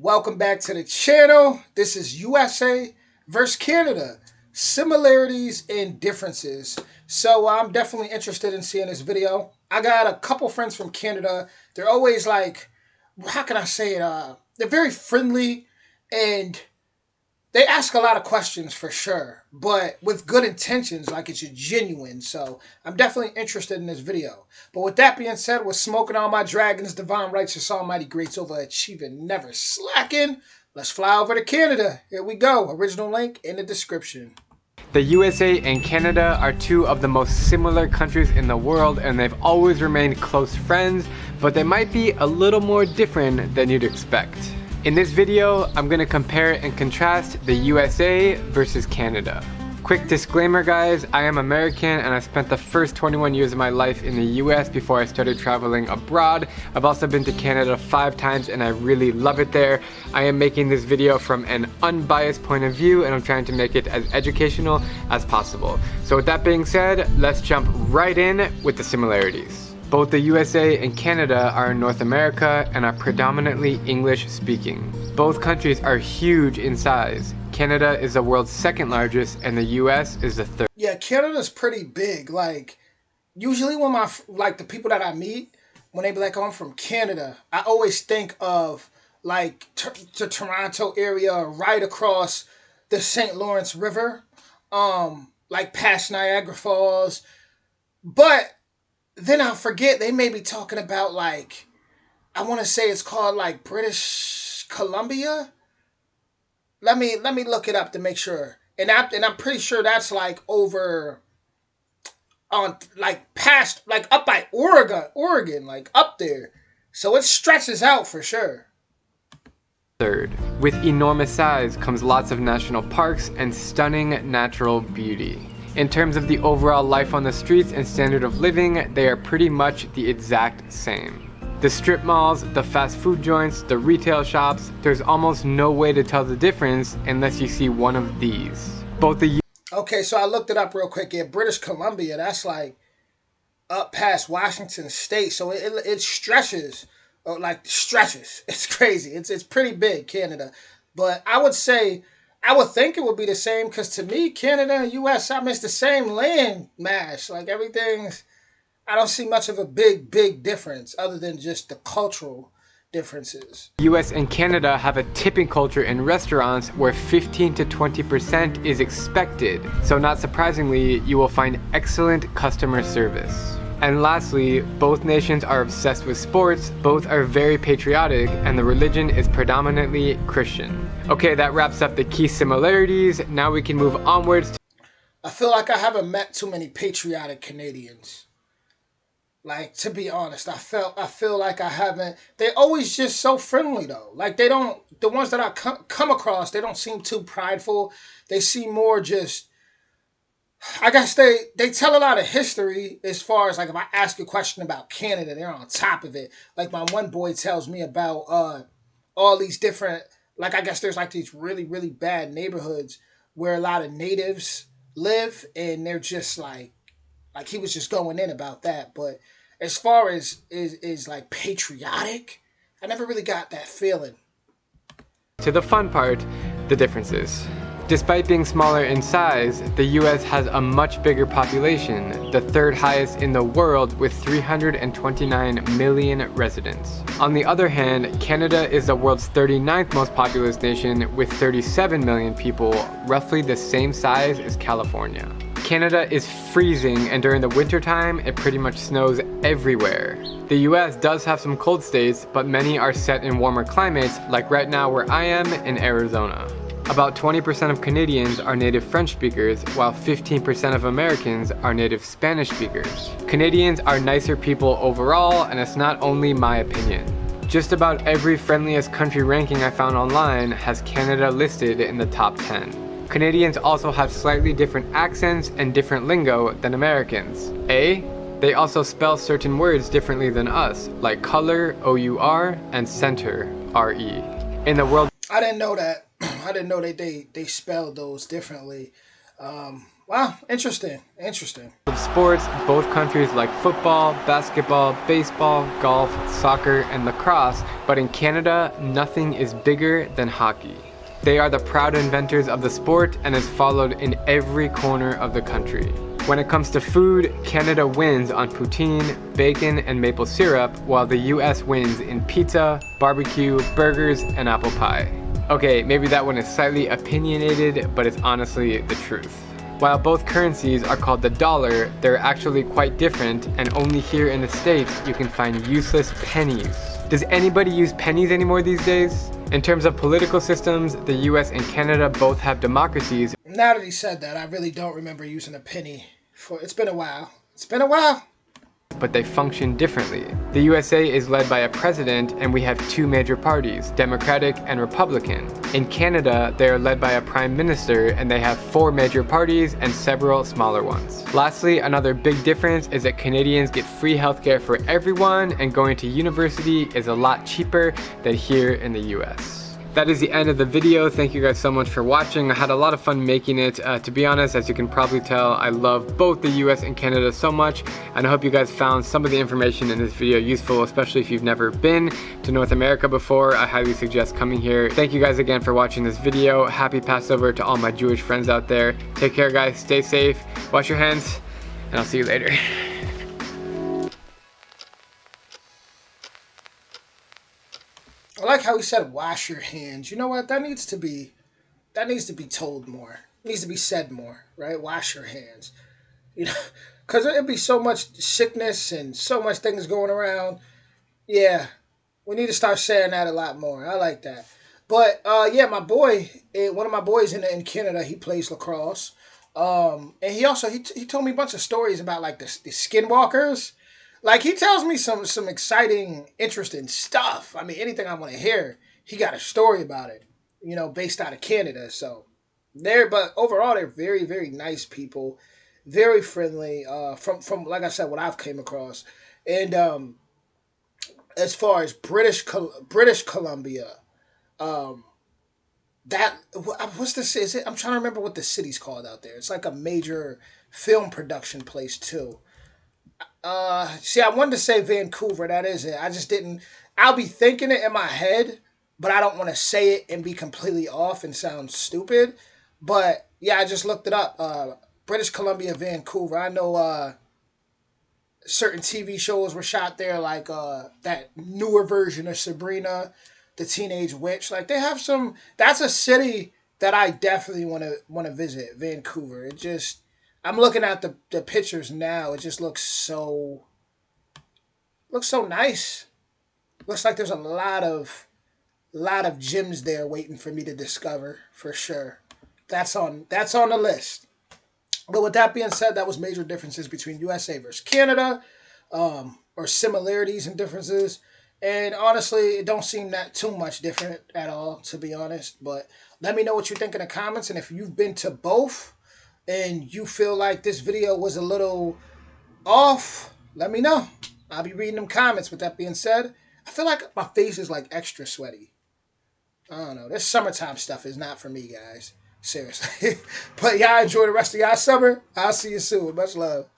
Welcome back to the channel. This is USA versus Canada. Similarities and differences. So I'm definitely interested in seeing this video. I got a couple friends from Canada. They're always like, how can I say it? They're very friendly and they ask a lot of questions for sure, but with good intentions, like it's genuine. So I'm definitely interested in this video. But with that being said, we're smoking all my dragons, divine righteous, almighty greats, overachieving, never slacking. Let's fly over to Canada. Here we go. Original link in the description. The USA and Canada are two of the most similar countries in the world, and they've always remained close friends, but they might be a little more different than you'd expect. In this video, I'm going to compare and contrast the USA versus Canada. Quick disclaimer guys, I am American and I spent the first 21 years of my life in the US before I started traveling abroad. I've also been to Canada 5 times and I really love it there. I am making this video from an unbiased point of view and I'm trying to make it as educational as possible. So with that being said, let's jump right in with the similarities. Both the USA and Canada are in North America and are predominantly English speaking. Both countries are huge in size. Canada is the world's second largest and the US is the third. Yeah, Canada's pretty big. Like, usually when the people that I meet, when they be like, oh, I'm from Canada, I always think of like the Toronto area right across the St. Lawrence River, like past Niagara Falls. But then I forget they may be talking about like, I want to say it's called like British Columbia. Let me look it up to make sure. And I'm pretty sure that's like over on like past like up by Oregon, like up there. So it stretches out for sure. Third. With enormous size comes lots of national parks and stunning natural beauty. In terms of the overall life on the streets and standard of living, they are pretty much the exact same. The strip malls, the fast food joints, the retail shops, there's almost no way to tell the difference unless you see one of these. Okay, so I looked it up real quick. Yeah, British Columbia, that's like up past Washington State. So it stretches, stretches. It's crazy. It's pretty big, Canada. But I would think it would be the same because to me, Canada and US, I mean, it's the same land mass. Like everything's, I don't see much of a big difference other than just the cultural differences. US and Canada have a tipping culture in restaurants where 15 to 20% is expected. So not surprisingly, you will find excellent customer service. And lastly, both nations are obsessed with sports, both are very patriotic, and the religion is predominantly Christian. Okay, that wraps up the key similarities. Now we can move onwards. I feel like I haven't met too many patriotic Canadians. Like, to be honest, I feel like I haven't. They're always just so friendly though. Like the ones that I come across, they don't seem too prideful. They seem more just, I guess they tell a lot of history as far as like if I ask a question about Canada, they're on top of it. Like my one boy tells me about all these different, like I guess there's like these really bad neighborhoods where a lot of natives live and they're just like he was just going in about that. But as far as is like patriotic, I never really got that feeling. To the fun part, the differences. Despite being smaller in size, the US has a much bigger population, the third highest in the world with 329 million residents. On the other hand, Canada is the world's 39th most populous nation with 37 million people, roughly the same size as California. Canada is freezing and during the winter time, it pretty much snows everywhere. The US does have some cold states, but many are set in warmer climates, like right now where I am in Arizona. About 20% of Canadians are native French speakers, while 15% of Americans are native Spanish speakers. Canadians are nicer people overall, and it's not only my opinion. Just about every friendliest country ranking I found online has Canada listed in the top 10. Canadians also have slightly different accents and different lingo than Americans. They also spell certain words differently than us, like color, O-U-R, and center, R-E. In the world, I didn't know that. I didn't know they spelled those differently. Wow, interesting, interesting. Of sports, both countries like football, basketball, baseball, golf, soccer, and lacrosse, but in Canada, nothing is bigger than hockey. They are the proud inventors of the sport and is followed in every corner of the country. When it comes to food, Canada wins on poutine, bacon, and maple syrup, while the US wins in pizza, barbecue, burgers, and apple pie. Okay, maybe that one is slightly opinionated, but it's honestly the truth. While both currencies are called the dollar, they're actually quite different, and only here in the States you can find useless pennies. Does anybody use pennies anymore these days? In terms of political systems, the US and Canada both have democracies. Now that he said that, I really don't remember using a penny. It's been a while. It's been a while. But they function differently. The USA is led by a president and we have two major parties, Democratic and Republican. In Canada, they are led by a prime minister and they have four major parties and several smaller ones. Lastly, another big difference is that Canadians get free healthcare for everyone and going to university is a lot cheaper than here in the US. That is the end of the video. Thank you guys so much for watching. I had a lot of fun making it. To be honest, as you can probably tell, I love both the US and Canada so much, and I hope you guys found some of the information in this video useful, especially if you've never been to North America before. I highly suggest coming here. Thank you guys again for watching this video. Happy Passover to all my Jewish friends out there. Take care, guys. Stay safe. Wash your hands, and I'll see you later. I like how he said wash your hands. You know what? That needs to be told more. It needs to be said more, right? Wash your hands. You know, because it'd be so much sickness and so much things going around. Yeah, we need to start saying that a lot more. I like that. But yeah, my boy, one of my boys in Canada, he plays lacrosse. And he also he told me a bunch of stories about like the skinwalkers. Like he tells me some exciting, interesting stuff. I mean, anything I want to hear, he got a story about it. You know, based out of Canada. So but overall they're very, very nice people, very friendly. From like I said, what I've came across, and as far as British Columbia, um, what's this? Is it? I'm trying to remember what the city's called out there. It's like a major film production place too. See, I wanted to say Vancouver. That is it. I just didn't. I'll be thinking it in my head, but I don't want to say it and be completely off and sound stupid. But yeah, I just looked it up. British Columbia, Vancouver. I know certain TV shows were shot there, like that newer version of Sabrina, the Teenage Witch. Like they have some. That's a city that I definitely want to visit. Vancouver. It just. I'm looking at the pictures now. It just looks so nice. Looks like there's a lot of gems there waiting for me to discover for sure. That's on the list. But with that being said, that was major differences between USA versus Canada, or similarities and differences. And honestly, it don't seem that too much different at all, to be honest. But let me know what you think in the comments, and if you've been to both and you feel like this video was a little off, let me know. I'll be reading them comments. With that being said, I feel like my face is like extra sweaty. I don't know. This summertime stuff is not for me, guys. Seriously. But y'all enjoy the rest of y'all summer. I'll see you soon. Much love.